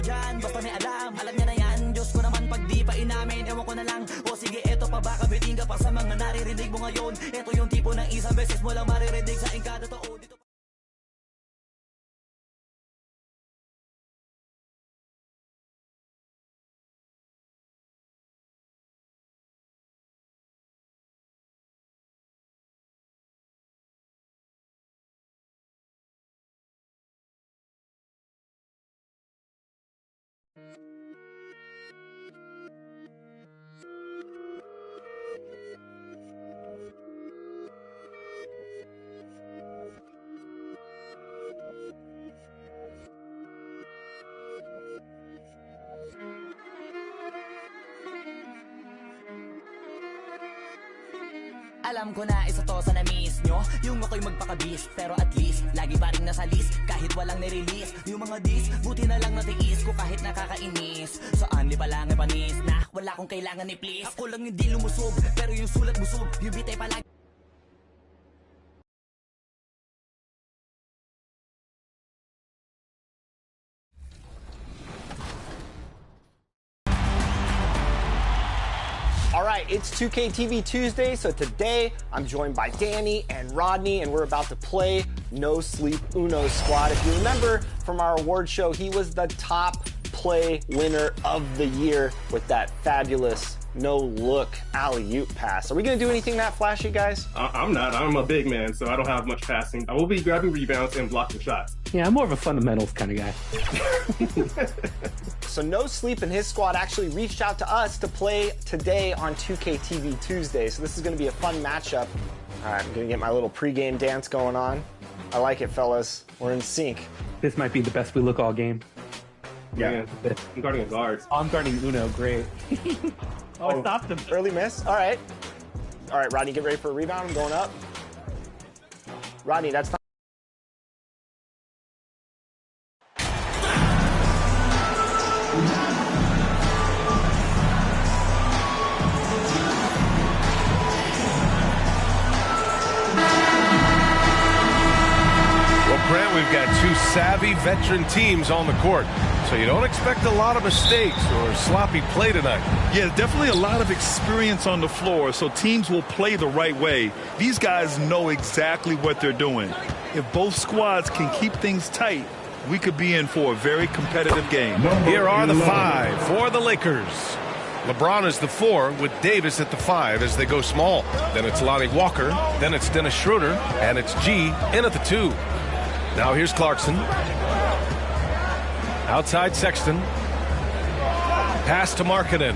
dyan, basta may alam niya na yan, Diyos ko naman pag di pa inamin, ewan ko na lang. O sige, eto pa baka biting ka pa sa mga naririnig mo ngayon. Eto yung tipo ng isang beses mo lang maririnig sa engkada to. Dito alam ko na isa to sa na-miss nyo, yung ako'y magpakabis, pero at least lagi pa rin nasa list, kahit walang nirelease. Yung mga dis, buti na lang natiis ko kahit nakakainis. Saan di pa lang ay panis na wala kong kailangan ni please. Ako lang hindi lumusog, pero yung sulat busog, yung bitay palagi. All right, it's 2K TV Tuesday, so today I'm joined by Danny and Rodney, and we're about to play No Sleep Uno Squad. If you remember from our award show, he was the top play winner of the year with that fabulous no-look alley-oop pass. Are we going to do anything that flashy, guys? I'm not. I'm a big man, so I don't have much passing. I will be grabbing rebounds and blocking shots. Yeah, I'm more of a fundamentals kind of guy. So No Sleep and his squad actually reached out to us to play today on 2K TV Tuesday. So this is going to be a fun matchup. All right, I'm going to get my little pregame dance going on. I like it, fellas. We're in sync. This might be the best we look all game. Yeah. I'm guarding a guard. Oh, I'm guarding Uno. Great. I stopped him. Early miss. All right. All right, Rodney, get ready for a rebound. I'm going up. Rodney, that's not... Brent, we've got two savvy veteran teams on the court, so you don't expect a lot of mistakes or sloppy play tonight. Yeah, definitely a lot of experience on the floor, so teams will play the right way. These guys know exactly what they're doing. If both squads can keep things tight, we could be in for a very competitive game. Here are the five for the Lakers. LeBron is the 4 with Davis at the 5 as they go small. Then it's Lonnie Walker, then it's Dennis Schroeder, and it's G in at the 2. Now here's Clarkson. Outside Sexton. Pass to Markkanen.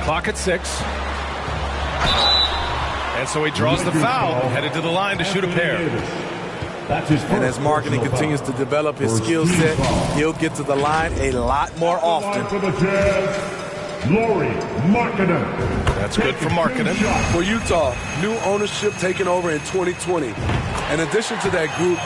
Clock at 6. And so he draws the foul, headed to the line to shoot a pair. And as Markkanen continues to develop his skill set, he'll get to the line a lot more often. That's good for Markkanen. For Utah, new ownership taking over in 2020. In addition to that group,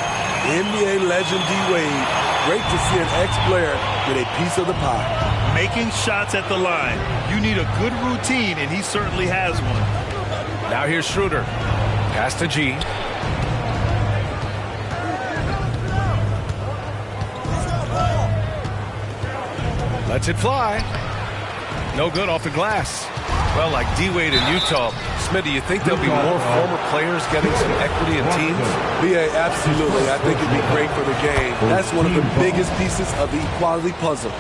NBA legend D-Wade, great to see an ex-player get a piece of the pie. Making shots at the line. You need a good routine, and he certainly has one. Now here's Schroeder. Pass to G. Lets it fly. No good off the glass. Well, like D-Wade in Utah, Smitty, you think there'll be more former players getting some equity in teams? Yeah, absolutely. I think it'd be great for the game. That's one of the biggest pieces of the equality puzzle,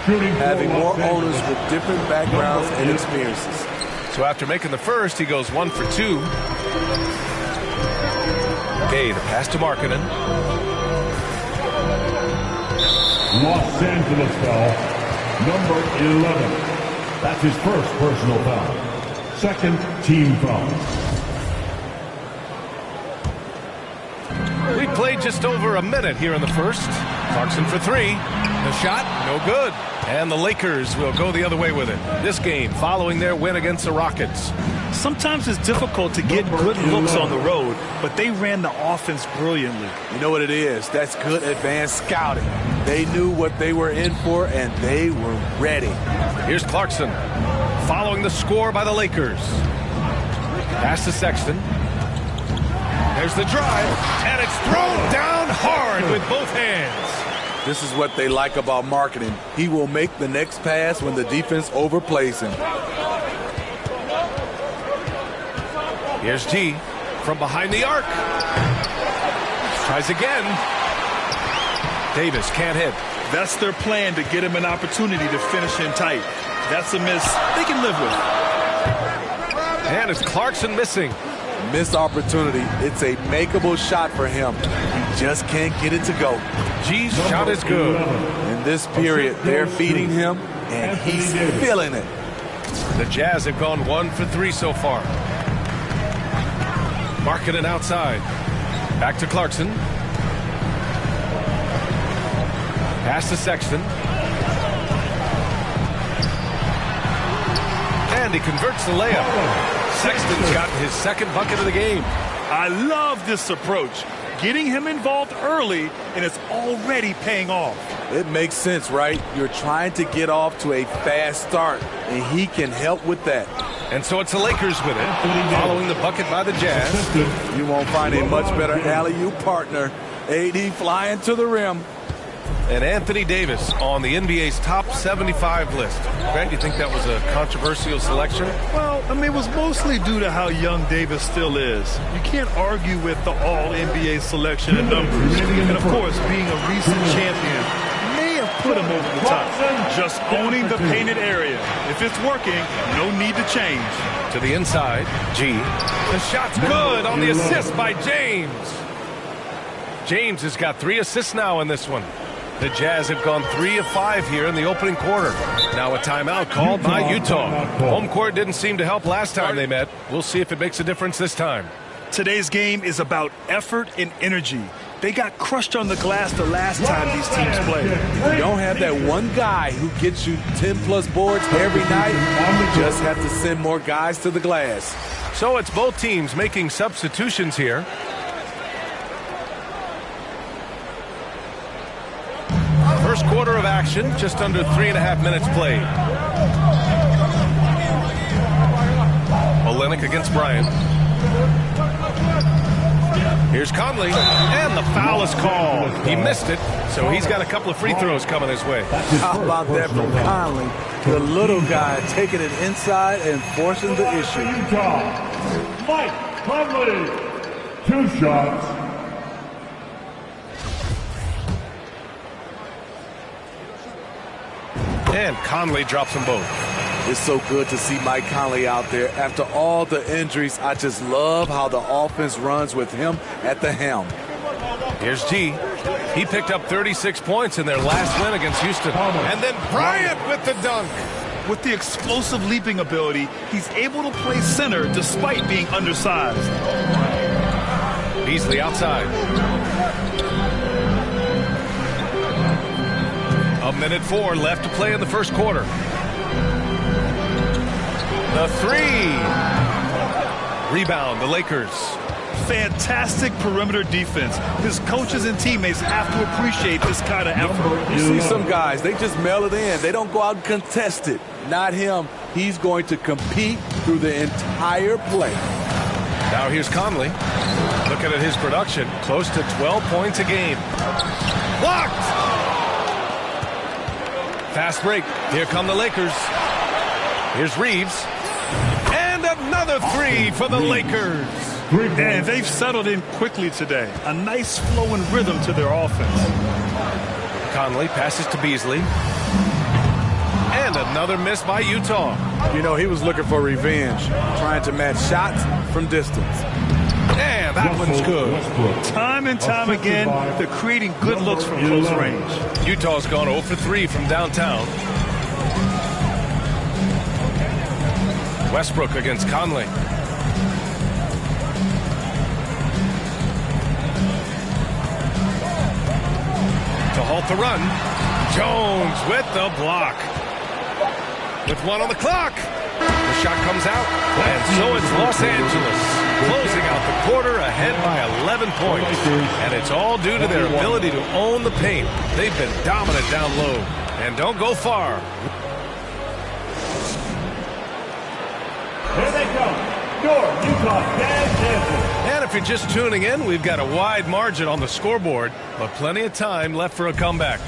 having more owners with different backgrounds and experiences. So after making the first, he goes 1 for 2. Okay, the pass to Markkanen. Los Angeles foul, number 11. That's his first personal foul. Second team foul. We played just over a minute here in the first. Clarkson for 3. The shot, no good. And the Lakers will go the other way with it. This game following their win against the Rockets. Sometimes it's difficult to get good looks on the road, but they ran the offense brilliantly. You know what it is? That's good advanced scouting. They knew what they were in for, and they were ready. Here's Clarkson following the score by the Lakers. Pass to Sexton. There's the drive, and it's thrown down hard with both hands. This is what they like about marketing. He will make the next pass when the defense overplays him. Here's G from behind the arc. Tries again. Davis can't hit. That's their plan, to get him an opportunity to finish in tight. That's a miss they can live with. And it's Clarkson missing. Missed opportunity. It's a makeable shot for him. He just can't get it to go. G's shot is good. In this period, they're feeding him, and he's feeling it. The Jazz have gone 1 for 3 so far. Marking it outside. Back to Clarkson. Pass to Sexton. And he converts the layup. Sexton's gotten his second bucket of the game. I love this approach. Getting him involved early, and it's already paying off. It makes sense, right? You're trying to get off to a fast start, and he can help with that. And so it's the Lakers with it, following the bucket by the Jazz. You won't find a much better alley-oop partner. AD flying to the rim. And Anthony Davis on the NBA's top 75 list. Grant, you think that was a controversial selection? Well, I mean, it was mostly due to how young Davis still is. You can't argue with the all-NBA selection and numbers. And, of course, being a recent champion may have put him over the top. Just owning the painted area. If it's working, no need to change. To the inside, G. The shot's good on the assist by James. James has got 3 assists now in this one. The Jazz have gone 3 of 5 here in the opening quarter. Now a timeout called by Utah. Home court didn't seem to help last time they met. We'll see if it makes a difference this time. Today's game is about effort and energy. They got crushed on the glass the last time these teams played. If you don't have that one guy who gets you 10-plus boards every night, you just have to send more guys to the glass. So it's both teams making substitutions here. First quarter of action, just under 3.5 minutes played. Olynyk against Bryant. Here's Conley, and the foul is called. He missed it, so he's got a couple of free throws coming his way. How about that from Conley? The little guy taking it inside and forcing the issue. Mike Conley, 2 shots. And Conley drops them both. It's so good to see Mike Conley out there. After all the injuries, I just love how the offense runs with him at the helm. Here's G. He picked up 36 points in their last win against Houston. And then Bryant with the dunk. With the explosive leaping ability, he's able to play center despite being undersized. Beasley outside. 1:04 left to play in the first quarter. The 3. Rebound, the Lakers. Fantastic perimeter defense. His coaches and teammates have to appreciate this kind of effort. You see some guys, they just mail it in. They don't go out and contest it. Not him. He's going to compete through the entire play. Now here's Conley. Looking at his production, close to 12 points a game. Blocked! Fast break. Here come the Lakers. Here's Reeves. And another 3 for the Lakers. And they've settled in quickly today. A nice flow and rhythm to their offense. Conley passes to Beasley. And another miss by Utah. You know, he was looking for revenge, trying to match shots from distance. And that one's good. Time and time again, they're creating good looks from close range. Utah's gone 0 for 3 from downtown. Westbrook against Conley. To halt the run. Jones with the block. With 1 on the clock. The shot comes out. And so it's Los Angeles closing out the quarter ahead by 11 points. And it's all due to their ability to own the paint. They've been dominant down low. And don't go far. Here they come. Your Utah Jazz champions. And if you're just tuning in, we've got a wide margin on the scoreboard, but plenty of time left for a comeback.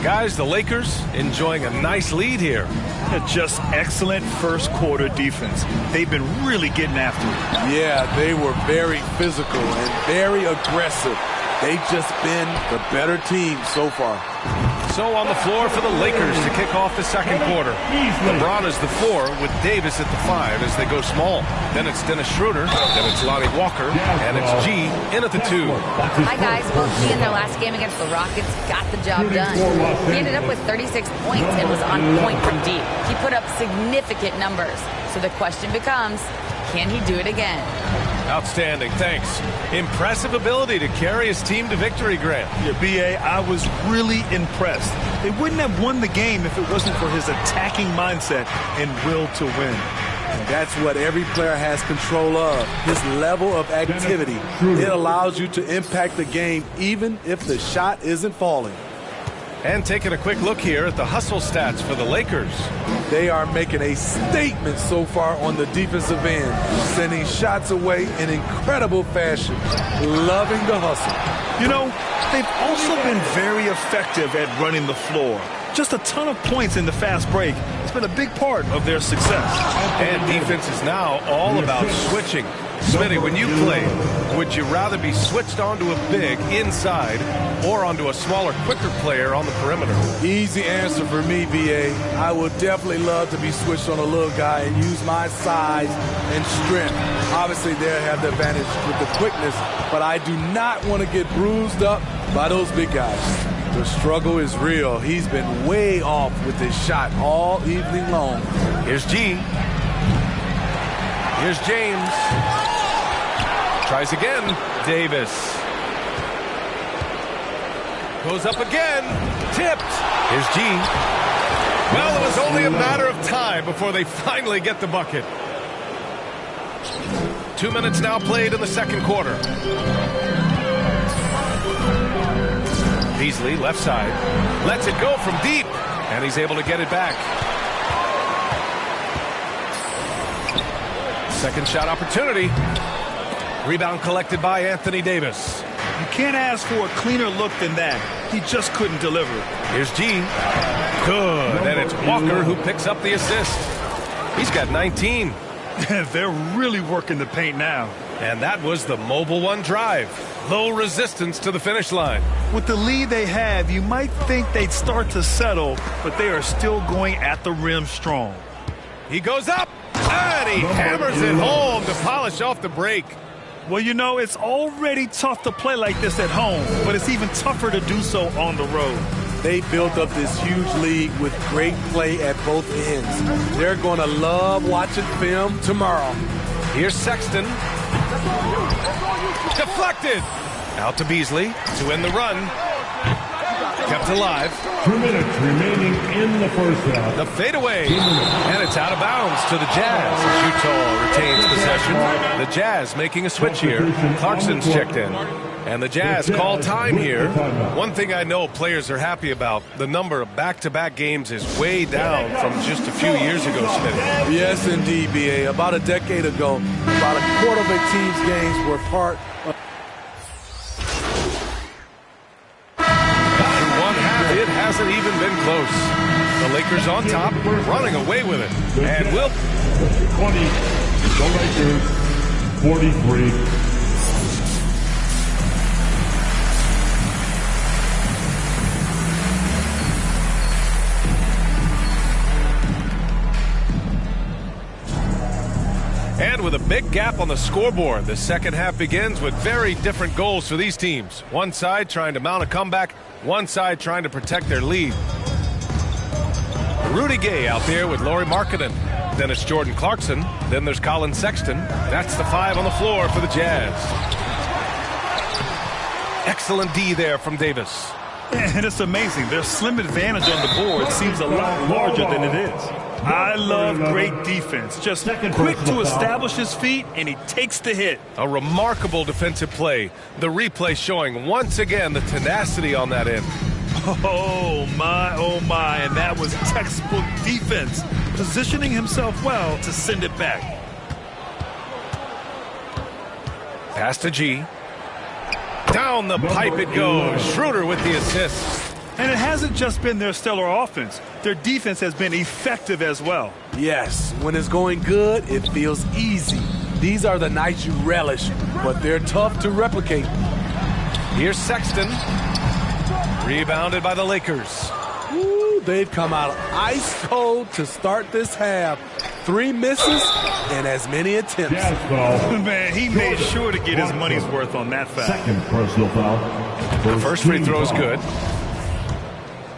Guys, the Lakers enjoying a nice lead here. Just excellent first quarter defense. They've been really getting after it. Yeah, they were very physical and very aggressive. They've just been the better team so far. So on the floor for the Lakers to kick off the second quarter. LeBron is the 4 with Davis at the 5 as they go small. Then it's Dennis Schroeder. Then it's Lonnie Walker. And it's G in at the 2. Hi, guys. Well, G in their last game against the Rockets got the job done. He ended up with 36 points and was on point from deep. He put up significant numbers. So the question becomes, can he do it again? Outstanding, thanks. Impressive ability to carry his team to victory, Grant. Yeah, B.A., I was really impressed. They wouldn't have won the game if it wasn't for his attacking mindset and will to win. And that's what every player has control of, his level of activity. It allows you to impact the game even if the shot isn't falling. And taking a quick look here at the hustle stats for the Lakers. They are making a statement so far on the defensive end, sending shots away in incredible fashion, loving the hustle. You know, they've also been very effective at running the floor. Just a ton of points in the fast break. It's been a big part of their success. And defense is now all about switching. Smitty, when you play, would you rather be switched onto a big inside or onto a smaller, quicker player on the perimeter? Easy answer for me, B.A. I would definitely love to be switched on a little guy and use my size and strength. Obviously, they'll have the advantage with the quickness, but I do not want to get bruised up by those big guys. The struggle is real. He's been way off with his shot all evening long. Here's G. Here's James. Tries again. Davis. Goes up again. Tipped. Here's G. Well, it was only a matter of time before they finally get the bucket. 2 minutes now played in the second quarter. Beasley, left side. Lets it go from deep. And he's able to get it back. Second shot opportunity. Rebound collected by Anthony Davis. You can't ask for a cleaner look than that. He just couldn't deliver. Here's G. Good. And it's Walker who picks up the assist. He's got 19. They're really working the paint now. And that was the Mobile One drive. Low resistance to the finish line. With the lead they have, you might think they'd start to settle, but they are still going at the rim strong. He goes up, and he hammers it home to polish off the break. Well, you know, it's already tough to play like this at home, but it's even tougher to do so on the road. They built up this huge lead with great play at both ends. They're going to love watching film tomorrow. Here's Sexton. Deflected. Out to Beasley to end the run. Kept alive. 2 minutes remaining in the first half. The fadeaway. And it's out of bounds to the Jazz. Utah retains possession. The Jazz making a switch here. Clarkson's checked in. And the Jazz call time here. One thing I know players are happy about, the number of back-to-back games is way down from just a few years ago, Smitty. Yes, indeed, B.A. About a decade ago, about a quarter of a team's games were part of... Through one half, it hasn't even been close. The Lakers on top, running away with it. And will 20, the Lakers, 43. And with a big gap on the scoreboard, the second half begins with very different goals for these teams. One side trying to mount a comeback, one side trying to protect their lead. Rudy Gay out there with Lauri Markkanen. Then it's Jordan Clarkson. Then there's Colin Sexton. That's the 5 on the floor for the Jazz. Excellent D there from Davis. And it's amazing. Their slim advantage on the board seems a lot larger than it is. I love great defense. Just quick to establish his feet, and he takes the hit. A remarkable defensive play. The replay showing once again the tenacity on that end. Oh, my, and that was textbook defense. Positioning himself well to send it back. Pass to G. Down the pipe it goes. Schroeder with the assist. And it hasn't just been their stellar offense. Their defense has been effective as well. Yes, when it's going good, it feels easy. These are the nights you relish, but they're tough to replicate. Here's Sexton. Rebounded by the Lakers. Ooh, they've come out ice cold to start this half. 3 misses and as many attempts. Man, he made sure to get his money's worth on that foul. Second personal foul. The first free throw is good.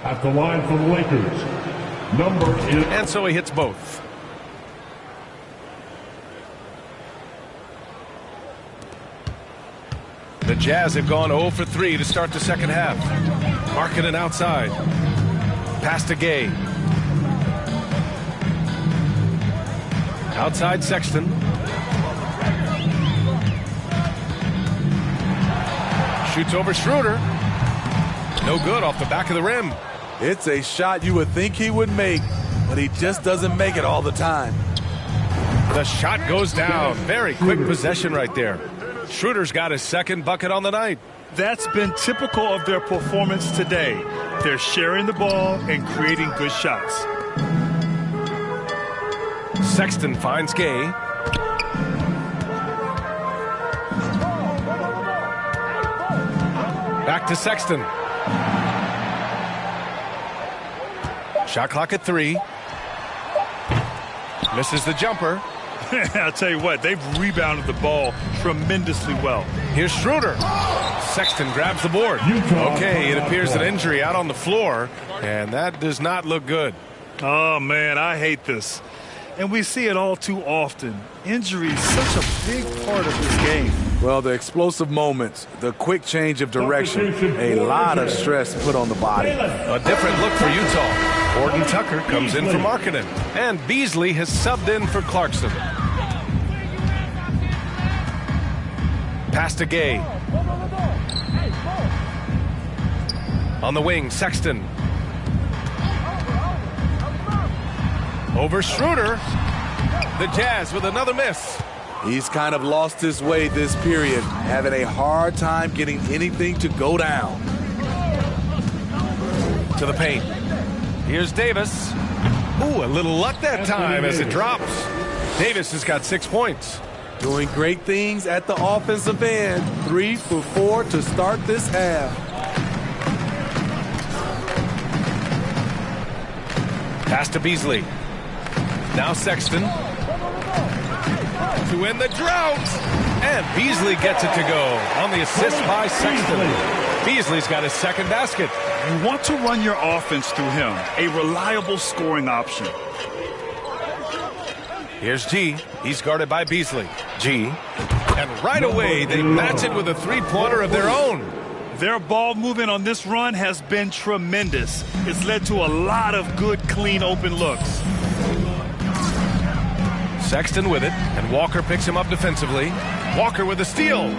At the line for the Lakers, number 11. And so he hits both. The Jazz have gone 0 for 3 to start the second half. Markkanen outside. Pass to Gay. Outside Sexton. Shoots over Schroeder. No good off the back of the rim. It's a shot you would think he would make, but he just doesn't make it all the time. The shot goes down. Very quick possession right there. Schroeder's got his second bucket on the night. That's been typical of their performance today. They're sharing the ball and creating good shots. Sexton finds Gay. Back to Sexton. Shot clock at 3. Misses the jumper. I'll tell you what, they've rebounded the ball tremendously well. Here's Schroeder. Sexton grabs the board. Okay, it appears an injury out on the floor, and that does not look good. Oh, man, I hate this. And we see it all too often. Injury is such a big part of this game. Well, the explosive moments, the quick change of direction, a lot of stress put on the body. A different look for Utah. Horton Tucker comes in for Markkanen, and Beasley has subbed in for Clarkson. Pass to Gay. On the wing, Sexton. Over Schroeder. The Jazz with another miss. He's kind of lost his way this period, having a hard time getting anything to go down. To the paint. Here's Davis. Ooh, a little luck that time as it drops. Davis has got 6 points. Doing great things at the offensive end. 3 for 4 to start this half. Pass to Beasley. Now Sexton. To end the drought. And Beasley gets it to go on the assist by Sexton. Beasley's got his second basket. You want to run your offense through him, a reliable scoring option. Here's G. He's guarded by Beasley. G. And right away, they match it with a three-pointer of their own. Their ball movement on this run has been tremendous. It's led to a lot of good, clean, open looks. Sexton with it, and Walker picks him up defensively. Walker with the steal.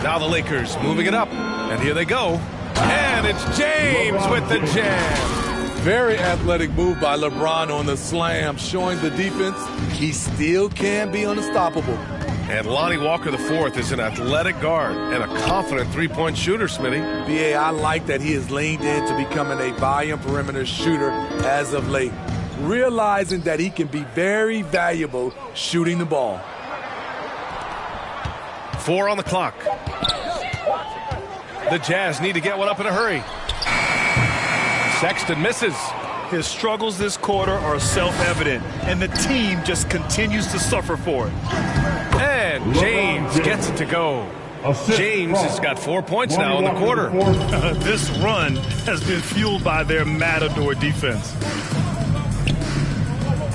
Now the Lakers moving it up, and here they go. And it's James with the jam. Very athletic move by LeBron on the slam, showing the defense he still can be unstoppable. And Lonnie Walker IV is an athletic guard and a confident three-point shooter, Smitty. B.A., I like that he has leaned into becoming a volume perimeter shooter as of late, realizing that he can be very valuable shooting the ball. 4 on the clock. The Jazz need to get one up in a hurry. Sexton misses. His struggles this quarter are self-evident, and the team just continues to suffer for it. And James gets it to go. James has got 4 points now in the quarter. This run has been fueled by their Matador defense.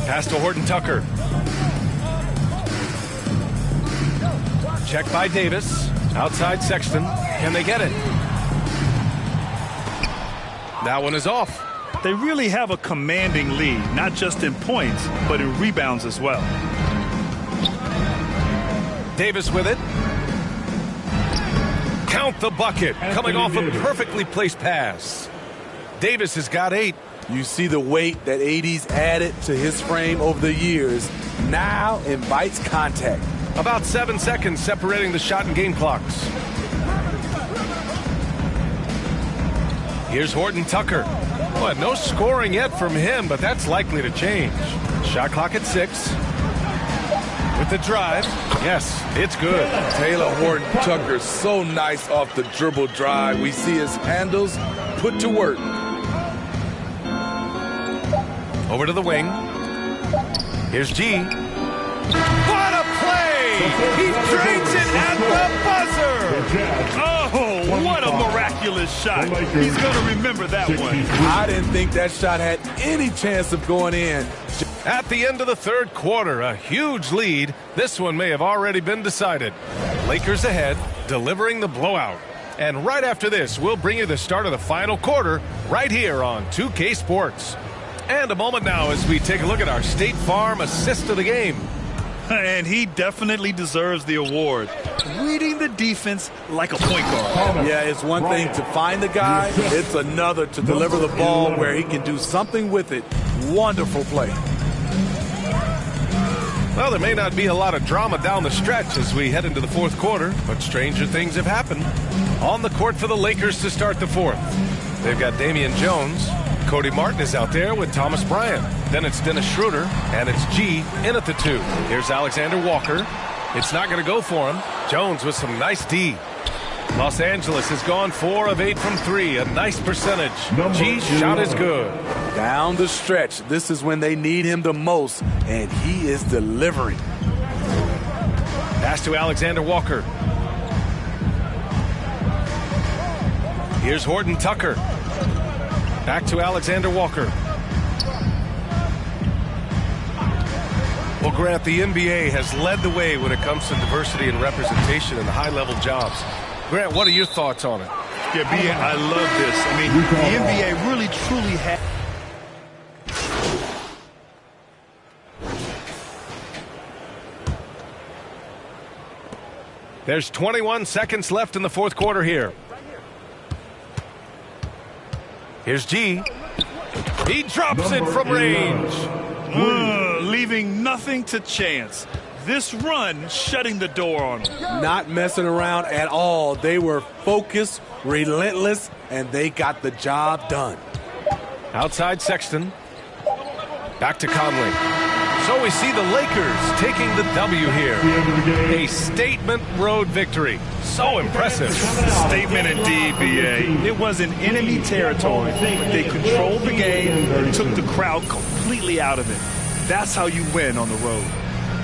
Pass to Horton Tucker. Check by Davis. Outside Sexton. Can they get it? That one is off. They really have a commanding lead, not just in points, but in rebounds as well. Davis with it. Count the bucket. Coming off a perfectly placed pass. Davis has got 8. You see the weight that AD's added to his frame over the years. Now invites contact. About 7 seconds separating the shot and game clocks. Here's Horton Tucker. Well, no scoring yet from him, but that's likely to change. Shot clock at 6. With the drive, yes, it's good. Taylor Horton Tucker, so nice off the dribble drive. We see his handles put to work. Over to the wing. Here's G. What a play! He drains it at the buzzer! Oh, what a miraculous shot. He's going to remember that one. I didn't think that shot had any chance of going in. At the end of the third quarter, a huge lead. This one may have already been decided. Lakers ahead, delivering the blowout. And right after this, we'll bring you the start of the final quarter right here on 2K Sports. And a moment now as we take a look at our State Farm assist of the game. And he definitely deserves the award. Reading the defense like a point guard. Yeah, it's one thing to find the guy. It's another to deliver the ball where he can do something with it. Wonderful play. Well, there may not be a lot of drama down the stretch as we head into the fourth quarter, but stranger things have happened. On the court for the Lakers to start the fourth. They've got Damian Jones. Cody Martin is out there with Thomas Bryant. Then it's Dennis Schroeder, and it's G in at the 2. Here's Alexander Walker. It's not going to go for him. Jones with some nice D. Los Angeles has gone 4 of 8 from 3, a nice percentage. G's shot is good. Down the stretch, this is when they need him the most, and he is delivering. Pass to Alexander Walker. Here's Horton Tucker. Back to Alexander Walker. Well, Grant, the NBA has led the way when it comes to diversity and representation in high-level jobs. Grant, what are your thoughts on it? Yeah, B.A., I love this. I mean, the NBA really, truly has... There's 21 seconds left in the fourth quarter here. Here's G. He drops it from range. Leaving nothing to chance. This run shutting the door on him. Not messing around at all. They were focused, relentless, and they got the job done. Outside Sexton. Back to Conley. So we see the Lakers taking the W here. A statement road victory. So impressive. Statement indeed, B.A. It was in enemy territory. They controlled the game and took the crowd completely out of it. That's how you win on the road.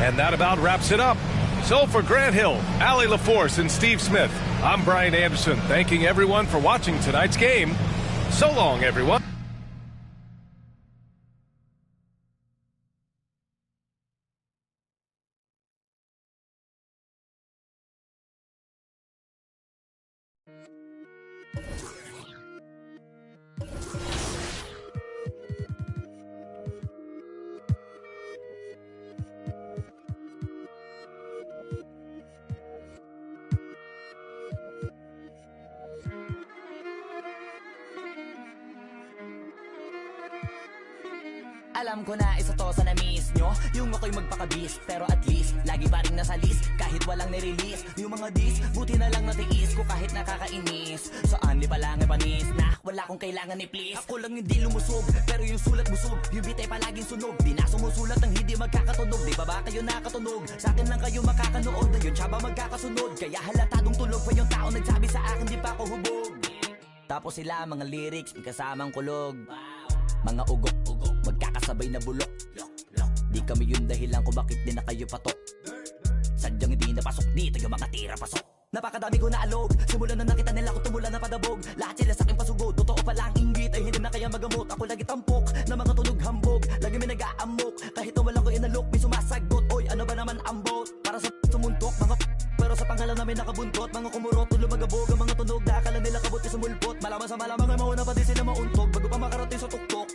And that about wraps it up. So for Grant Hill, Allie LaForce, and Steve Smith, I'm Brian Anderson, thanking everyone for watching tonight's game. So long, everyone. Alam ko na isa to sa na-miss nyo, yung ako'y magpakabis, pero at least lagi pa rin nasa list kahit walang nirelease. Yung mga dis, buti na lang natiis ko kahit nakakainis. Saan di pa lang panis na wala kong kailangan ni please. Ako lang hindi lumusog, pero yung sulat busog, yung bitay palaging sunog. Di na sumusulat ng hindi magkakatunog. Di ba kayo nakatunog? Sa akin lang kayo makakanood, na yun tsaba magkakasunod. Kaya halatadong tulog pa yung tao nagsabi sa akin di pa ako hubog. Tapos sila mga lyrics, may kasamang kulog. Mga ugok-ugok, magkakasabay na bulok. Di kami yung dahilan kung bakit di na kayo patok. Sadyang hindi napasok dito yung mga tira pasok. Napakadami ko na alog, simulan na nakita nila ko tumula na padabog. Lahat sila sa aking pasugod, totoo pala ang inggit ay hindi na kaya magamot. Ako lagi tampok, na mga tunog hambog. Lagi may nag-aamok, kahit wala ko inalok. May sumasagot, oy ano ba naman ang bot? Para sa sumuntok, mga pero sa pangalan namin nakabuntot. Mga kumurot, tulo magabog, ang mga tunog. Nakakala nila kabuti sa mulpot. Malaman sa malamang ay mauna pa din sila mauntog. Bago pa makarating sa tuktok,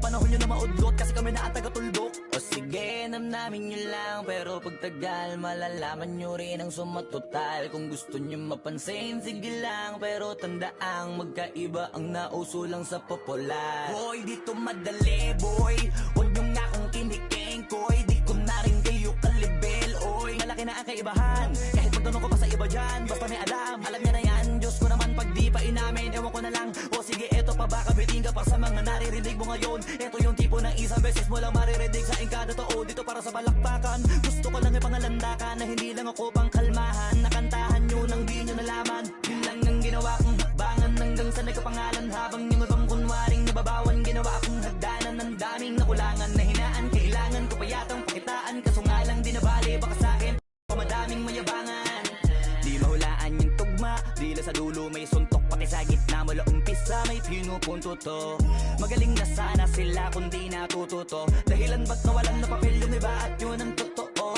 panahon nyo na maudlot kasi kami na ang taga-tuldok. O sige, namnamin nyo lang, pero pagtagal malalaman nyo rin ang sumatotal. Kung gusto nyo mapansin, sige lang, pero tandaang magkaiba ang nauso lang sa popular. Hoy, dito madali, boy, huwag nyo nga akong kiniking, koy. Di ko na rin kayo kalibel, oy. Malaki na ang kaibahan, kahit magtanong ko pa sa iba dyan. Basta may alam niya na yan, Diyos ko naman pag di pa inamin, ewan ko na lang. O sige, eto pa baka biting ka pa sa mga naririnig mo ngayon. Eto yung tipo ng isang beses mo lang maririnig sa engkada totoo dito para sa balakbakan. Gusto ko lang ipangalandakan na hindi lang ako pang kalmahan. Nakantahan nyo nang di nyo nalaman. Yun lang ang ginawa kong hakbangan hanggang sa nagkapangalan. Habang yung ibang kunwaring nababawan, ginawa akong hagdanan ng daming nakulangan na hinaan. Kailangan ko pa yatang pakitaan, kaso nga lang di nabali baka sa'kin pamadaming mayabangan. Di mahulaan yung tugma, dila sa dulo may suntok, pati sa gitna mula umpisa may pinupunto to. Magaling na sana sila kundi natututo, dahilan ba't nawalan na papel yung iba at yun ang totoo.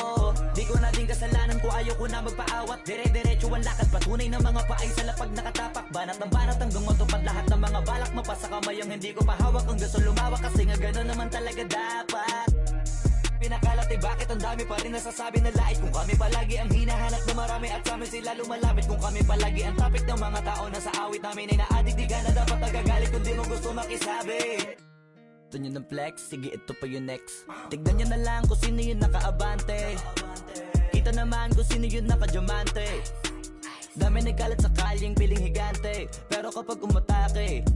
Di ko na din kasalanan ko, ayaw ko na magpaawat. Dire-diretso ang lakad, patunay ng mga paay sa lapag nakatapak. Banat ng banat hanggang matupad lahat ng mga balak. Mapasa kamay ang hindi ko pahawak, ang gusto lumawak kasi nga gano'n naman talaga dapat. Pinakalati bakit ang dami pa rin nasasabi na lait. Kung kami palagi ang hinahanap na marami at sa amin sila lumalapit. Kung kami palagi ang topic ng mga tao na sa awit namin ay naadik, di ka na dapat nagagalit kung di mo gusto makisabi. Gusto nyo ng flex? Sige, ito pa yung next. Tignan nyo na lang kung sino yung nakaabante. Kita naman kung sino yung nakadiamante. Dami nagkalat sa kalyeng piling higante, pero kapag umatake,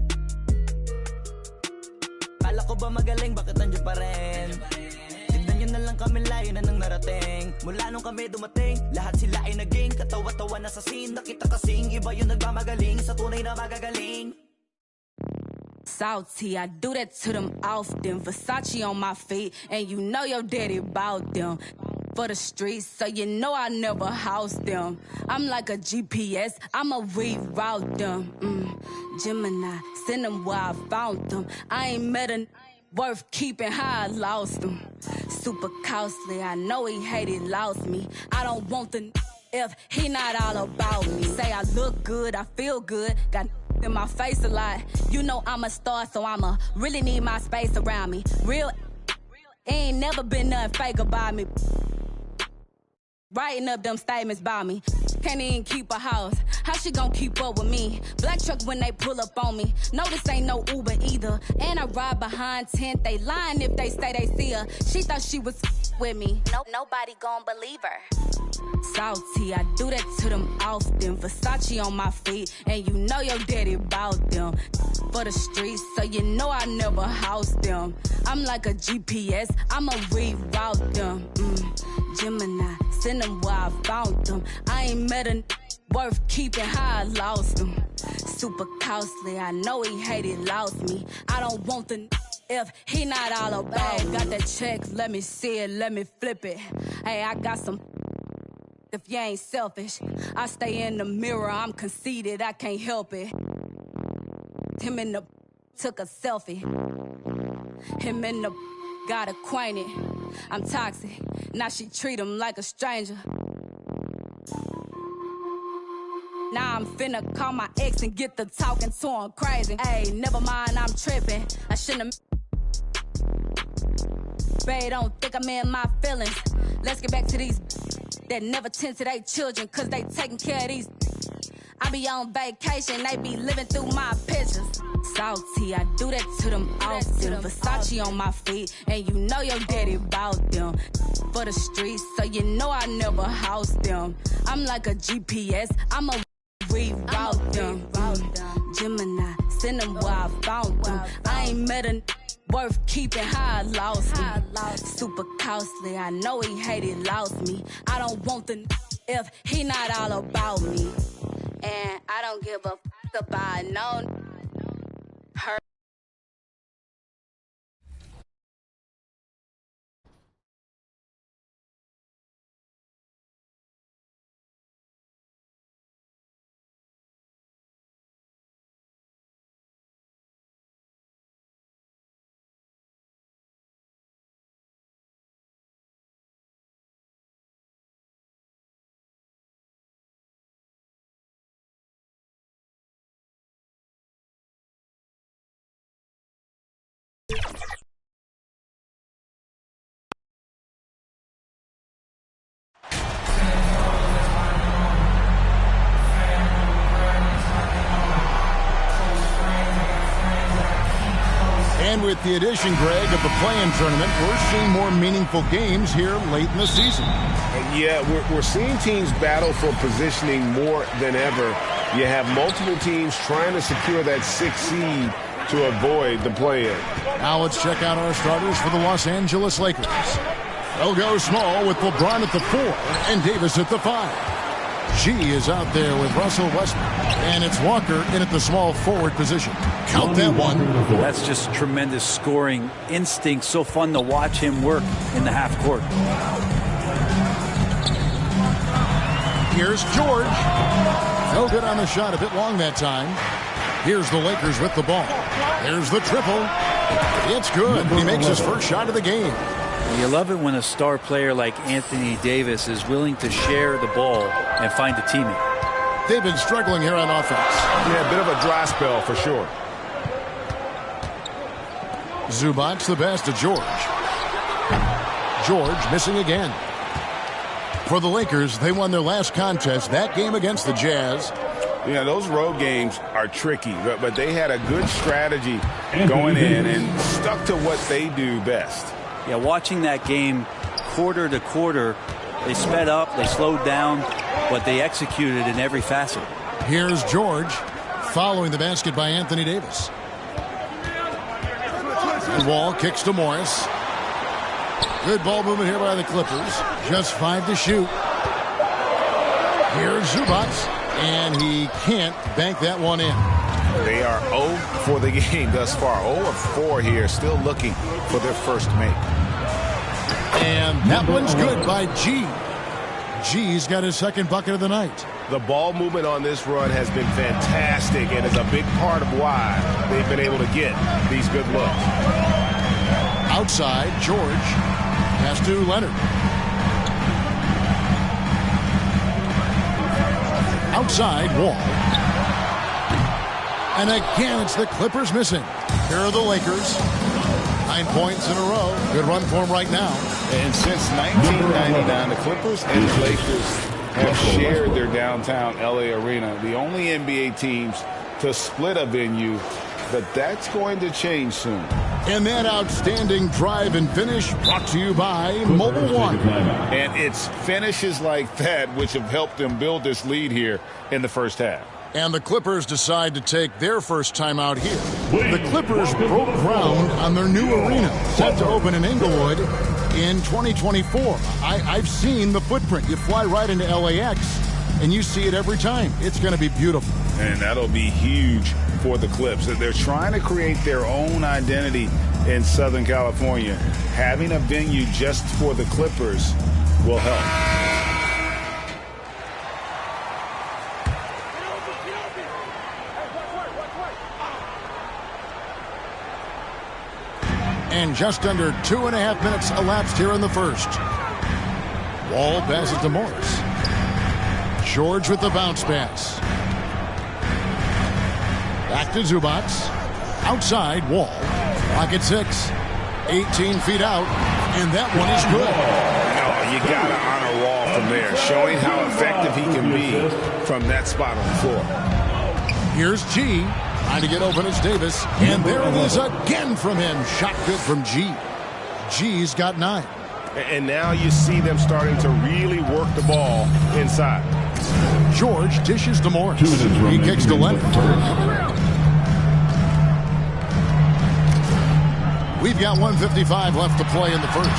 kala ko ba magaling, bakit nandiyo pa rin? Tignan nyo na lang kami, layo na nang narating. Mula nung kami dumating, lahat sila ay naging katawa-tawa na sa scene. Nakita kasing iba yung nagmamagaling sa tunay na magagaling. Salty, I do that to them often. Versace on my feet, and you know your daddy bout them. For the streets, so you know I never house them. I'm like a GPS, I'ma reroute them. Gemini, send them where I found them. I ain't met a worth keeping, how I lost them. Super costly, I know he hated, lost me. I don't want the if he not all about me. Say I look good, I feel good, got in my face a lot. You know I'm a star, so I'ma really need my space around me. Real ain't never been nothing fake about me. Writing up them statements about me. Can't even keep a house. How she gon' keep up with me? Black truck when they pull up on me. No, this ain't no Uber either. And I ride behind tent. They lying if they say they see her. She thought she was with me. Nobody gon' believe her. Salty, I do that to them often. Versace on my feet, and you know your daddy bout them. For the streets, so you know I never house them. I'm like a GPS, I'ma reroute them. Gemini, send them where I found them. I ain't met a worth keeping, how I lost them. Super costly, I know he hated, lost me. I don't want the if he not all about me. Got that check, let me see it, let me flip it. Hey, I got some if you ain't selfish. I stay in the mirror, I'm conceited, I can't help it. Him in the took a selfie. Him in the got acquainted. I'm toxic, now she treat him like a stranger. Now I'm finna call my ex and get the talking to him crazy. Hey, never mind, I'm tripping. I shouldn't have. Babe, don't think I'm in my feelings. Let's get back to these that never tend to their children, cause they taking care of these. I be on vacation, they be living through my pictures. Salty, I do that to them often. Versace on my feet, and you know your daddy bout them. For the streets, so you know I never house them. I'm like a GPS, I'ma reroute them. Gemini, send them where I found them. I ain't met a worth keeping, how I lost them. Super costly, I know he hated, lost me. I don't want the if he not all about me. And I don't give a fuck about no her. And with the addition, Greg, of the play-in tournament, we're seeing more meaningful games here late in the season. Yeah, we're seeing teams battle for positioning more than ever. You have multiple teams trying to secure that 6th seed to avoid the play-in. Now let's check out our starters for the Los Angeles Lakers. They'll go small with LeBron at the 4 and Davis at the 5. G is out there with Russell Westbrook, and it's Walker in at the small forward position. Count that one. That's just tremendous scoring instinct. So fun to watch him work in the half court. Here's George. No good on the shot, a bit long that time. Here's the Lakers with the ball. There's the triple. It's good. He makes his first shot of the game. You love it when a star player like Anthony Davis is willing to share the ball and find a teammate. They've been struggling here on offense. Yeah, a bit of a dry spell for sure. Zubac the pass to George. George missing again. For the Lakers, they won their last contest, that game against the Jazz. Yeah, those road games are tricky, but they had a good strategy going in and stuck to what they do best. Yeah, watching that game quarter to quarter, they sped up, they slowed down, but they executed in every facet. Here's George following the basket by Anthony Davis. And Wall kicks to Morris. Good ball movement here by the Clippers. Just 5 to shoot. Here's Zubac, and he can't bank that one in. They are 0 for the game thus far. 0 of 4 here, still looking for their first make. And that one's good by G. G's got his second bucket of the night. The ball movement on this run has been fantastic and is a big part of why they've been able to get these good looks. Outside, George pass to Leonard. Outside, Wall. And again, it's the Clippers missing. Here are the Lakers. 9 points in a row. Good run for them right now. And since 1999, the Clippers and the Lakers have shared their downtown LA arena. The only NBA teams to split a venue, but that's going to change soon. And that outstanding drive and finish brought to you by Mobile One. And it's finishes like that which have helped them build this lead here in the first half. And the Clippers decide to take their first time out here. The Clippers broke ground on their new arena, set to open in Inglewood in 2024. I've seen the footprint. You fly right into LAX, and you see it every time. It's going to be beautiful. And that'll be huge for the Clips. They're trying to create their own identity in Southern California. Having a venue just for the Clippers will help. And just under 2.5 minutes elapsed here in the first. Wall passes to Morris. George with the bounce pass. Back to Zubac. Outside, Wall. Clock at 6. 18 feet out. And that one is good. No, you got to honor Wall from there, showing how effective he can be from that spot on the floor. Here's G. Trying to get open is Davis. And there it is again from him. Shot good from G. G's got 9. And now you see them starting to really work the ball inside. George dishes to Morris. He kicks to Leonard. We've got 1:55 left to play in the first.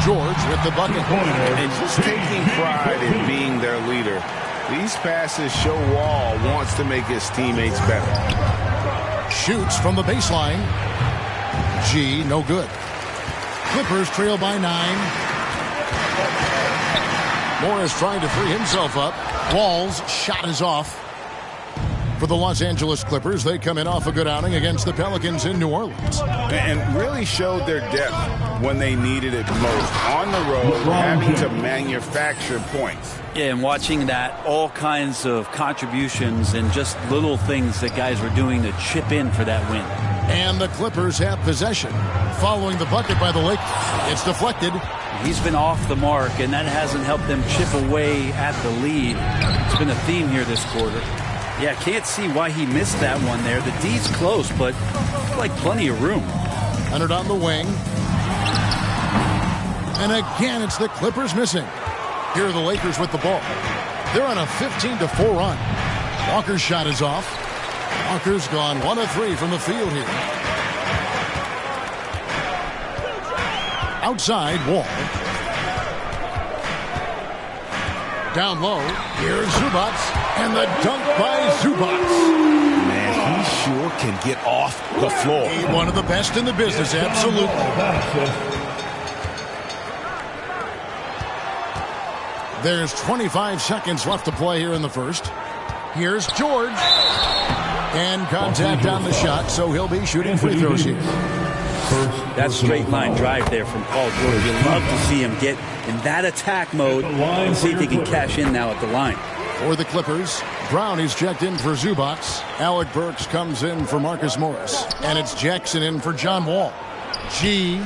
George with the bucket. And just taking pride in being their leader. These passes show Wall wants to make his teammates better. Shoots from the baseline. G, no good. Clippers trail by 9. Morris trying to free himself up. Wall's shot is off. For the Los Angeles Clippers, they come in off a good outing against the Pelicans in New Orleans. And really showed their depth when they needed it most. On the road, having to manufacture points. Yeah, and watching that, all kinds of contributions and just little things that guys were doing to chip in for that win. And the Clippers have possession. Following the bucket by the Lakers. It's deflected. He's been off the mark, and that hasn't helped them chip away at the lead. It's been a theme here this quarter. Yeah, can't see why he missed that one there. The D's close, but like plenty of room. Leonard on the wing. And again, it's the Clippers missing. Here are the Lakers with the ball. They're on a 15-4 run. Walker's shot is off. Walker's gone 1 of 3 from the field here. Outside, Wall. Down low, here's Zubac, and the dunk by Zubac. Man, he sure can get off the floor. One of the best in the business, absolutely. There's 25 seconds left to play here in the first. Here's George. And contact on the shot, so he'll be shooting free throws here. That straight line drive there from Paul George. You love to see him get in that attack mode and see if he can cash in now at the line. For the Clippers, Brown is checked in for Zubac. Alec Burks comes in for Marcus Morris. And it's Jackson in for John Wall. G.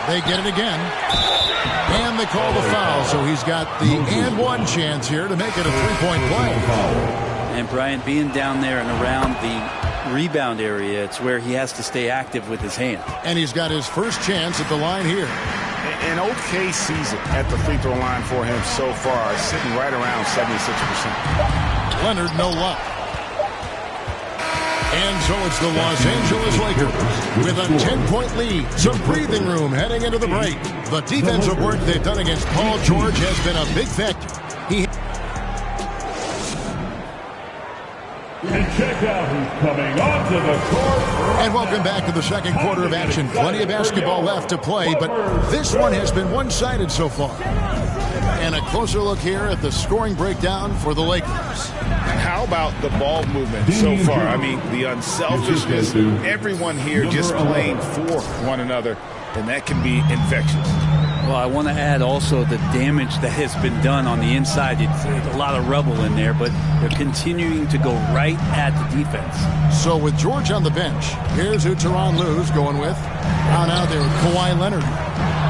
They get it again. And they call the foul, so he's got the and one chance here to make it a three-point play. And Bryant being down there and around the rebound area, it's where he has to stay active with his hand. And he's got his first chance at the line here. An okay season at the free throw line for him so far, sitting right around 76%. Leonard, no luck. And so it's the Los Angeles Lakers with a 10-point lead. Some breathing room heading into the break. The defensive work they've done against Paul George has been a big factor. And check out who's coming onto the court. And welcome back to the second quarter of action. Plenty of basketball left to play, but this one has been one-sided so far. And a closer look here at the scoring breakdown for the Lakers. How about the ball movement so far? I mean, the unselfishness, everyone here just playing for one another, and that can be infectious. Well, I want to add also the damage that has been done on the inside. It's a lot of rubble in there, but they're continuing to go right at the defense. So with George on the bench, here's who Tyronn Lue's going with. Out there with Kawhi Leonard.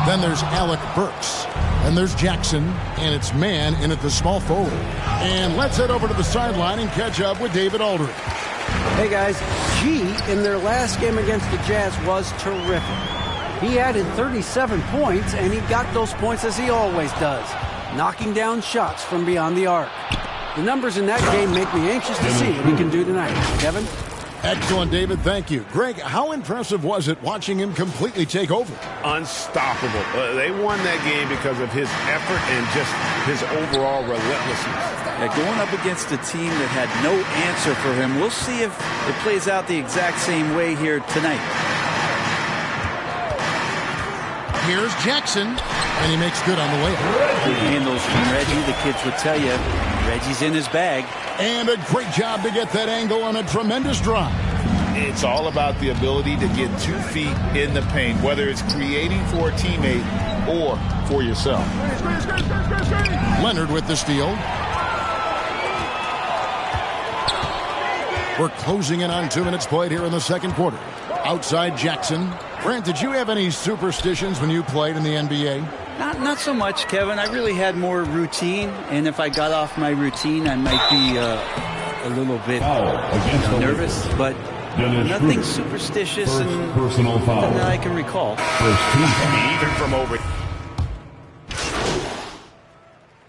Then there's Alec Burks. And there's Jackson, and it's man in at the small forward. And let's head over to the sideline and catch up with David Aldridge. Hey guys, G in their last game against the Jazz was terrific. He added 37 points, and he got those points as he always does, knocking down shots from beyond the arc. The numbers in that game make me anxious to see what he can do tonight. Kevin? Excellent, David. Thank you. Greg, how impressive was it watching him completely take over? Unstoppable. They won that game because of his effort and just his overall relentlessness. Yeah, going up against a team that had no answer for him, we'll see if it plays out the exact same way here tonight. Here's Jackson, and he makes good on the layup. Good handles from Reggie. The kids would tell you, Reggie's in his bag. And a great job to get that angle on a tremendous drive. It's all about the ability to get 2 feet in the paint, whether it's creating for a teammate or for yourself. Leonard with the steal. We're closing in on 2 minutes played here in the second quarter. Outside Jackson. Brent, did you have any superstitions when you played in the NBA? Not so much, Kevin. I really had more routine, and if I got off my routine, I might be a little bit nervous, but nothing superstitious and personal foul. that I can recall. Even from over.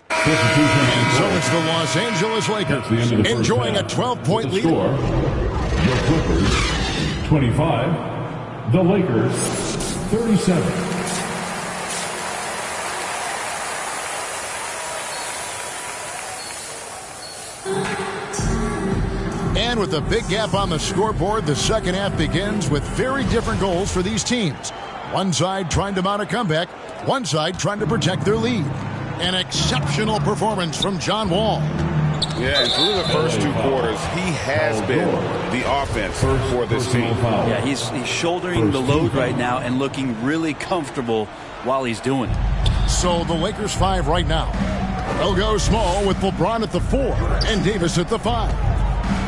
And so it's the Los Angeles Lakers enjoying a 12-point lead. The Clippers, 25. The Lakers, 37. And with a big gap on the scoreboard, the second half begins with very different goals for these teams. One side trying to mount a comeback, one side trying to protect their lead. An exceptional performance from John Wall. Yeah, and through the first 2 quarters, he has been the offense for this team. Yeah, he's shouldering the load right now and looking really comfortable while he's doing it. So the Lakers 5 right now. They'll go small with LeBron at the 4 and Davis at the 5.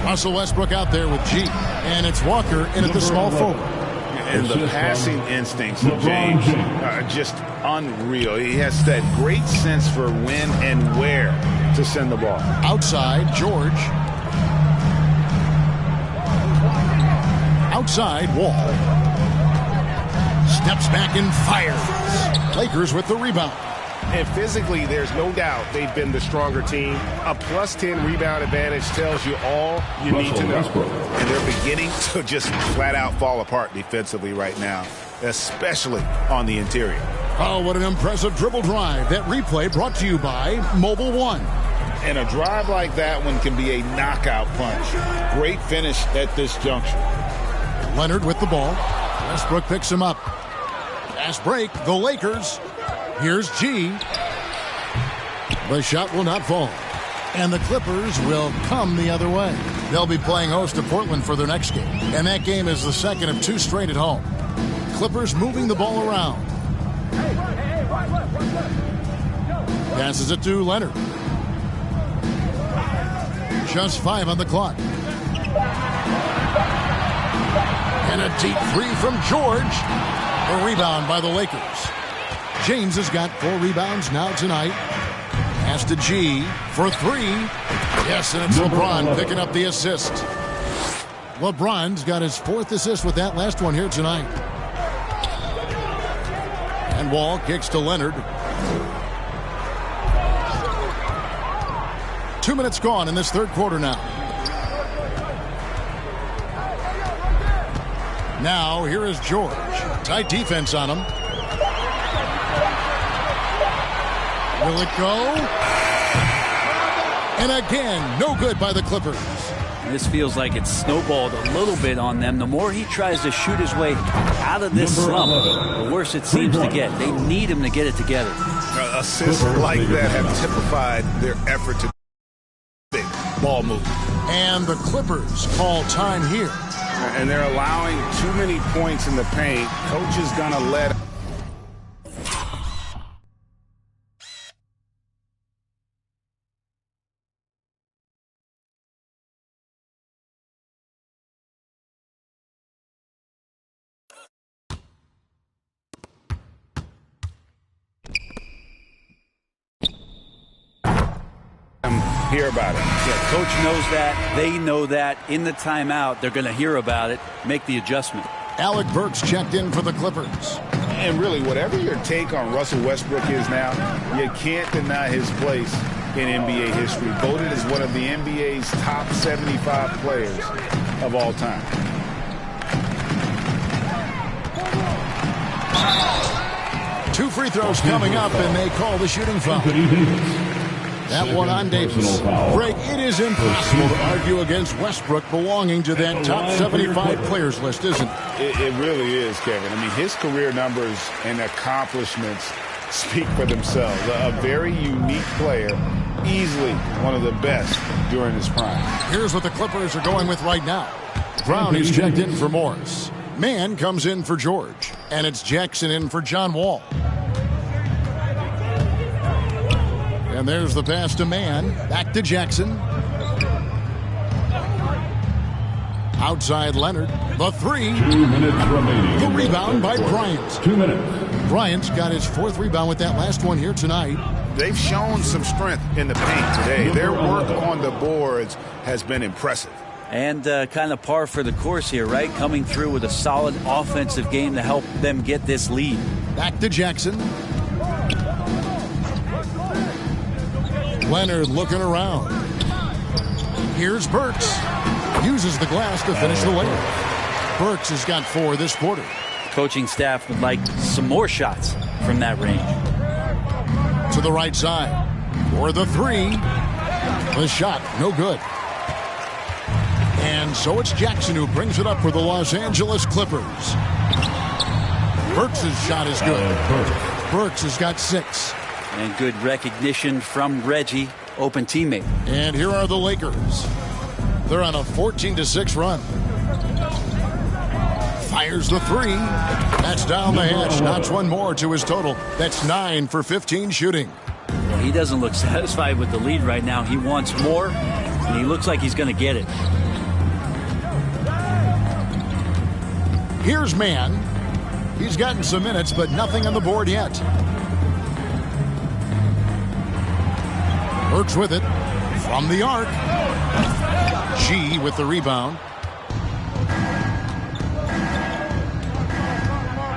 Russell Westbrook out there with G. And it's Walker in at the small forward. And the passing instincts of James are just unreal. He has that great sense for when and where to send the ball. Outside, George. Outside, Wall. Steps back and fires. Lakers with the rebound. And physically, there's no doubt they've been the stronger team. A plus 10 rebound advantage tells you all you need to know. And they're beginning to just flat out fall apart defensively right now, especially on the interior. Oh, what an impressive dribble drive. That replay brought to you by Mobile One. And a drive like that one can be a knockout punch. Great finish at this juncture. Leonard with the ball. Westbrook picks him up. Fast break, the Lakers. Here's G. The shot will not fall. And the Clippers will come the other way. They'll be playing host to Portland for their next game. And that game is the second of 2 straight at home. Clippers moving the ball around. Passes it to Leonard. Just 5 on the clock. And a deep 3 from George. A rebound by the Lakers. James has got 4 rebounds now tonight. Pass to G for 3. Yes, and it's LeBron picking up the assist. LeBron's got his 4th assist with that last one here tonight. And Wall kicks to Leonard. 2 minutes gone in this third quarter now. Now, here is George. Tight defense on him. Will it go? And again, no good by the Clippers. This feels like it's snowballed a little bit on them. The more he tries to shoot his way out of this slump, the worse it seems to get. They need him to get it together. Assists like that have typified their effort to ball movement. And the Clippers call time here. And they're allowing too many points in the paint. Coach is going to let... hear about it. Yeah, coach knows that. They know that. In the timeout, they're going to hear about it, make the adjustment. Alec Burks checked in for the Clippers. And really, whatever your take on Russell Westbrook is now, you can't deny his place in NBA history. Voted as one of the NBA's top 75 players of all time. Two free throws coming up, and they call the shooting foul. That one on Davis. Greg, it is impossible to argue against Westbrook belonging to that top 75 players list, isn't it? It really is, Kevin. I mean, his career numbers and accomplishments speak for themselves. A very unique player, easily one of the best during his prime. Here's what the Clippers are going with right now. Brown is checked in for Morris. Mann comes in for George. And it's Jackson in for John Wall. And there's the pass to Mann. Back to Jackson. Outside Leonard. The 3. 2 minutes remaining. The rebound by Bryant. 2 minutes. Bryant's got his 4th rebound with that last one here tonight. They've shown some strength in the paint today. Their work on the boards has been impressive. And kind of par for the course here, right? Coming through with a solid offensive game to help them get this lead. Back to Jackson. Leonard looking around. Here's Burks. Uses the glass to finish the layup. Burks has got 4 this quarter. Coaching staff would like some more shots from that range. To the right side. For the 3. The shot, no good. And so it's Jackson who brings it up for the Los Angeles Clippers. Burks' shot is good. Burks has got 6. And good recognition from Reggie, open teammate. And here are the Lakers. They're on a 14-6 run. Fires the 3. That's down the hatch. Knocks one more to his total. That's 9 for 15 shooting. Well, he doesn't look satisfied with the lead right now. He wants more, and he looks like he's going to get it. Here's Mann. He's gotten some minutes, but nothing on the board yet. Burks with it from the arc. G with the rebound.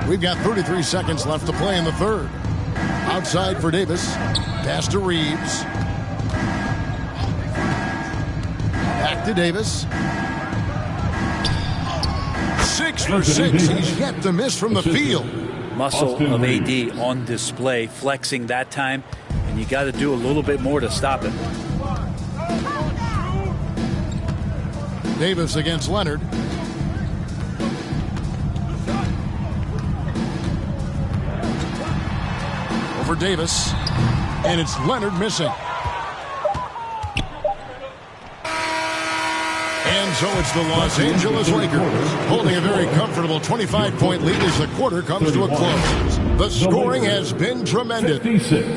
We've got 33 seconds left to play in the third. Outside for Davis. Pass to Reeves. Back to Davis. 6 for 6. He's yet to miss from the field. Muscle of AD on display, flexing that time, and you got to do a little bit more to stop it. Davis against Leonard. Over Davis, and it's Leonard missing. And so it's the Los Angeles Lakers holding a very comfortable 25-point lead as the quarter comes to a close. The scoring has been tremendous. 56.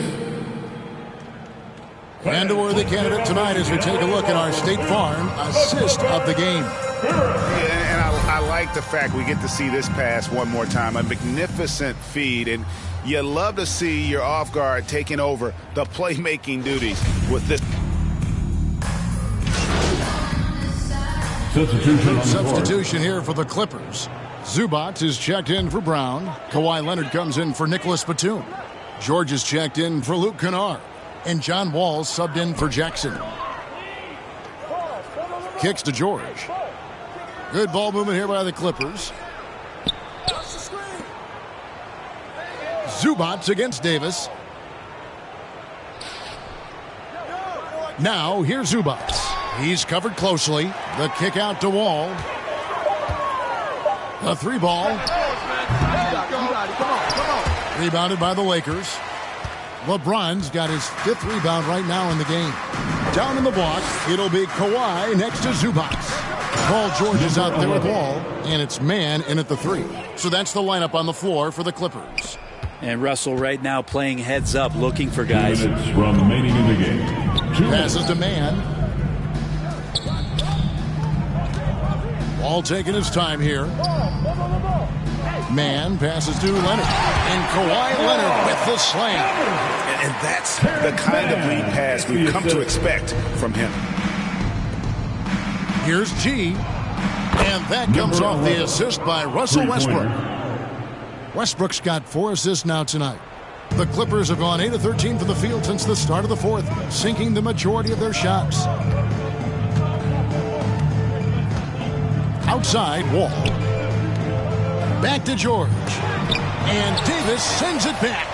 And a worthy candidate tonight as we take a look at our State Farm assist of the game. And I like the fact we get to see this pass one more time. A magnificent feed, and you love to see your off guard taking over the playmaking duties with this. Substitution here for the Clippers. Zubac is checked in for Brown. Kawhi Leonard comes in for Nicholas Batum. George is checked in for Luke Kennard. And John Wall subbed in for Jackson. Kicks to George. Good ball movement here by the Clippers. Zubac against Davis. Now here's Zubac. He's covered closely. The kick out to Wall. A 3-ball. Rebounded by the Lakers. LeBron's got his 5th rebound right now in the game. Down in the block, it'll be Kawhi next to Zubac. Paul George is out there with Wall, and it's man in at the 3. So that's the lineup on the floor for the Clippers. And Russell right now playing heads up, looking for guys. 2 minutes remaining in the game. Passes to Man. Wall taking his time here. Man passes to Leonard. And Kawhi Leonard with the slam. And that's the kind of lead pass we've come to expect from him. Here's G. And that comes off the assist by Russell Westbrook. Westbrook's got 4 assists now tonight. The Clippers have gone 8 of 13 from the field since the start of the 4th, sinking the majority of their shots. Outside, Wall. Back to George. And Davis sends it back.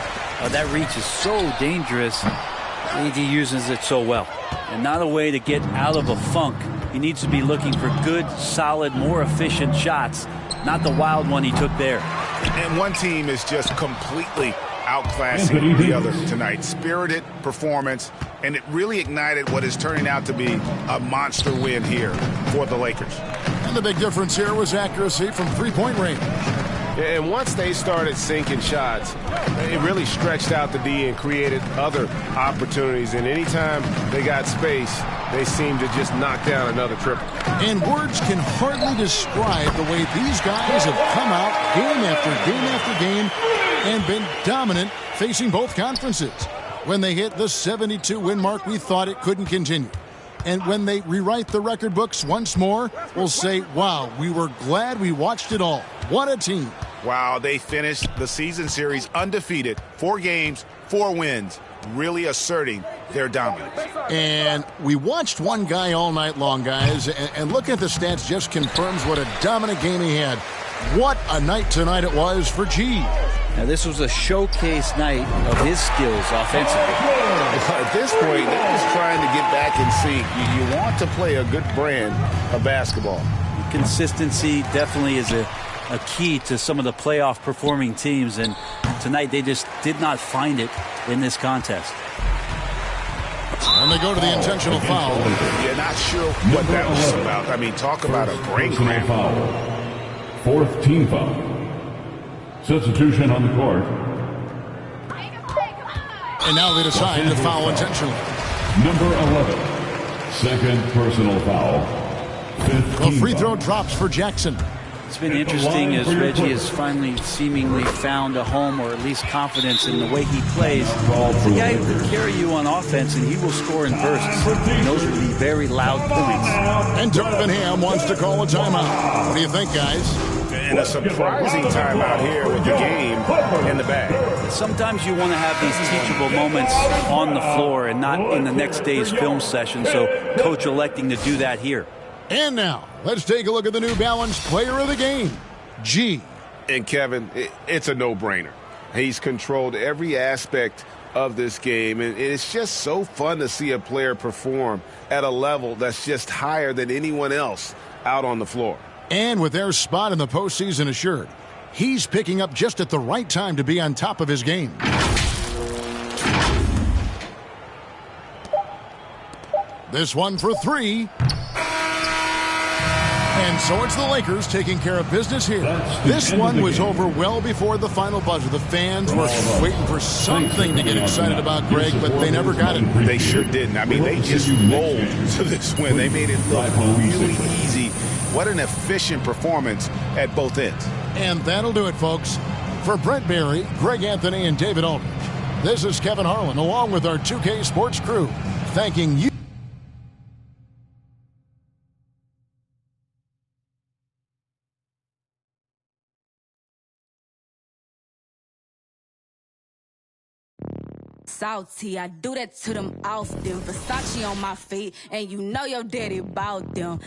That reach is so dangerous. AD uses it so well. And not a way to get out of a funk. He needs to be looking for good, solid, more efficient shots. Not the wild one he took there. And one team is just completely outclassing the other tonight. Spirited performance, and it really ignited what is turning out to be a monster win here for the Lakers. And the big difference here was accuracy from 3-point range. And once they started sinking shots, it really stretched out the D and created other opportunities. And anytime they got space, they seemed to just knock down another triple. And words can hardly describe the way these guys have come out game after game after game and been dominant facing both conferences. When they hit the 72-win mark, we thought it couldn't continue. And when they rewrite the record books once more, we'll say, wow, we were glad we watched it all. What a team. Wow, they finished the season series undefeated. 4 games, 4 wins, really asserting their dominance. And we watched one guy all night long, guys, and looking at the stats just confirms what a dominant game he had. What a night tonight it was for G. Now, this was a showcase night of his skills offensively. At this point, they're just trying to get back in sync. You want to play a good brand of basketball. Consistency definitely is a key to some of the playoff performing teams, and tonight they just did not find it in this contest. And they go to the intentional foul. You're not sure what that was about. I mean, talk about a brain cramp. 4th team foul. Substitution on the court. And now they decide to foul intentionally. Number 11. 2nd personal foul. 5th The free throw drops for Jackson. It's been interesting as Reggie has finally seemingly found a home, or at least confidence in the way he plays. He's a guy who can carry you on offense, and he will score in bursts. And those will be very loud points. And Darvin Ham wants to call a timeout. What do you think, guys? And a surprising timeout here with the game in the bag. Sometimes you want to have these teachable moments on the floor and not in the next day's film session, so coach electing to do that here. And now, let's take a look at the New Balance player of the game, G. And Kevin, it's a no-brainer. He's controlled every aspect of this game, and it's just so fun to see a player perform at a level that's just higher than anyone else out on the floor. And with their spot in the postseason assured, he's picking up just at the right time to be on top of his game. This one for three. And so it's the Lakers taking care of business here. This one was over well before the final buzzer. The fans were waiting for something to get excited about, Greg, but they never got it. They sure didn't. I mean, they just rolled to this win. They made it look really easy. What an efficient performance at both ends. And that'll do it, folks. For Brent Barry, Greg Anthony, and David Aldridge, this is Kevin Harlan, along with our 2K Sports crew, thanking you. Salty, I do that to them often. Versace on my feet, and you know your daddy bout them.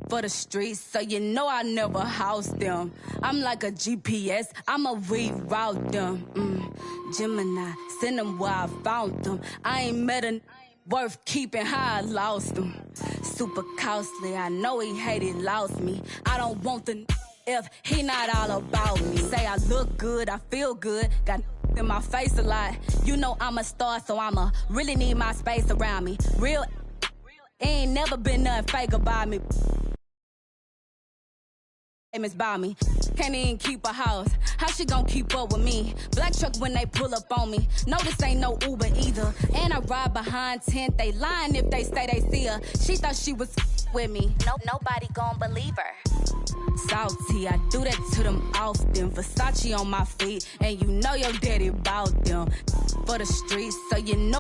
For the streets, so you know I never house them. I'm like a GPS, I'ma reroute them. Gemini, send them where I found them. I ain't met a worth keeping how I lost them. Super costly, I know he hated, lost me. I don't want the if he not all about me. Say I look good, I feel good, got in my face a lot. You know I'm a star, so I'ma really need my space around me. Real ain't never been nothing fake about me. By me, can't even keep a house. How she gon' keep up with me? Black truck when they pull up on me. No, this ain't no Uber either. And I ride behind tent. They lying if they say they see her. She thought she was with me. Nobody gon' believe her. Salty, I do that to them often. Versace on my feet, and you know your daddy bout them. For the streets, so you know.